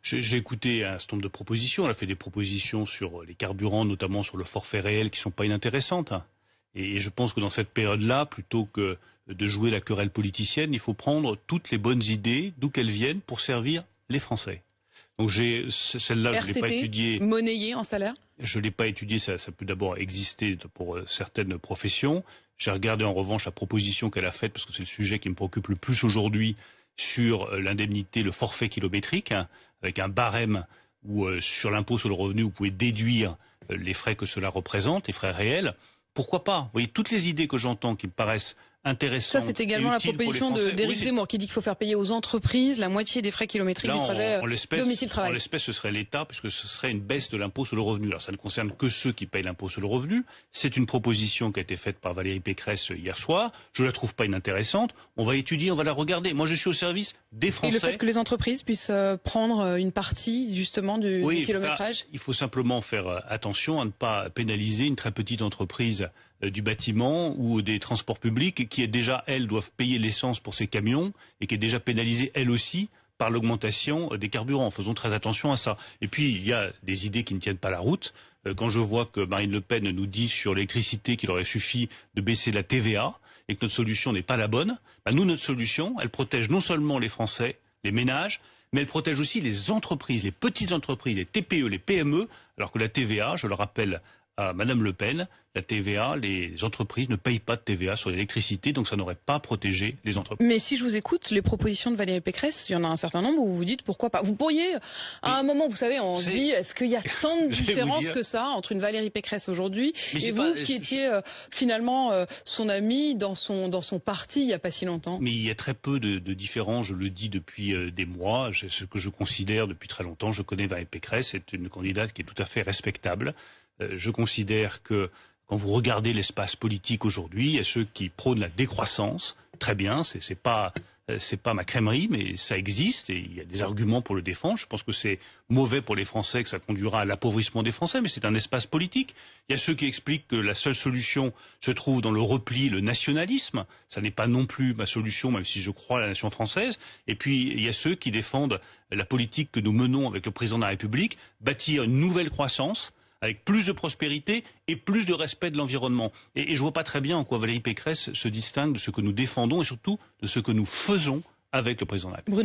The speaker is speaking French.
J'ai écouté un certain nombre de propositions. Elle a fait des propositions sur les carburants, notamment sur le forfait réel, qui ne sont pas inintéressantes. Et je pense que dans cette période-là, plutôt que de jouer la querelle politicienne, il faut prendre toutes les bonnes idées, d'où qu'elles viennent, pour servir les Français. Donc celle-là, je ne l'ai pas étudiée. Monnayée en salaire? Je ne l'ai pas étudiée, ça peut d'abord exister pour certaines professions. J'ai regardé en revanche la proposition qu'elle a faite, parce que c'est le sujet qui me préoccupe le plus aujourd'hui, sur l'indemnité, le forfait kilométrique, avec un barème où sur l'impôt sur le revenu, vous pouvez déduire les frais que cela représente, les frais réels. Pourquoi pas? Vous voyez, toutes les idées que j'entends qui me paraissent intéressantes. Ça, c'est également la proposition d'Éric Zemmour qui dit qu'il faut faire payer aux entreprises la moitié des frais kilométriques du trajet domicile-travail. En l'espèce, ce serait l'État, puisque ce serait une baisse de l'impôt sur le revenu. Alors, ça ne concerne que ceux qui payent l'impôt sur le revenu. C'est une proposition qui a été faite par Valérie Pécresse hier soir. Je ne la trouve pas inintéressante. On va étudier, on va la regarder. Moi, je suis au service des Français. Et le fait que les entreprises puissent prendre une partie, justement, du kilométrage? Il faut simplement faire attention à ne pas pénaliser une très petite entreprise du bâtiment ou des transports publics qui, déjà, elles, doivent payer l'essence pour ces camions et qui est déjà pénalisée, elle aussi, par l'augmentation des carburants. Faisons très attention à ça. Et puis, il y a des idées qui ne tiennent pas la route. Quand je vois que Marine Le Pen nous dit sur l'électricité qu'il aurait suffi de baisser la TVA et que notre solution n'est pas la bonne, nous, notre solution, elle protège non seulement les Français, les ménages, mais elle protège aussi les entreprises, les petites entreprises, les TPE, les PME, alors que la TVA, je le rappelle à Madame Le Pen, la TVA, les entreprises ne payent pas de TVA sur l'électricité, donc ça n'aurait pas protégé les entreprises. Mais si je vous écoute, les propositions de Valérie Pécresse, il y en a un certain nombre où vous vous dites pourquoi pas. Vous pourriez, à un moment, vous savez, on se dit, est-ce qu'il y a tant de différence que ça entre une Valérie Pécresse aujourd'hui et vous qui étiez finalement son ami dans son parti il n'y a pas si longtemps? Mais il y a très peu de différence, je le dis depuis des mois, ce que je considère depuis très longtemps. Je connais Valérie Pécresse, c'est une candidate qui est tout à fait respectable. Je considère que quand vous regardez l'espace politique aujourd'hui, il y a ceux qui prônent la décroissance. Très bien, c'est pas ma crèmerie, mais ça existe et il y a des arguments pour le défendre. Je pense que c'est mauvais pour les Français, que ça conduira à l'appauvrissement des Français, mais c'est un espace politique. Il y a ceux qui expliquent que la seule solution se trouve dans le repli, le nationalisme. Ça n'est pas non plus ma solution, même si je crois à la nation française. Et puis il y a ceux qui défendent la politique que nous menons avec le président de la République, bâtir une nouvelle croissance, avec plus de prospérité et plus de respect de l'environnement. Et je ne vois pas très bien en quoi Valérie Pécresse se distingue de ce que nous défendons et surtout de ce que nous faisons avec le président de la République.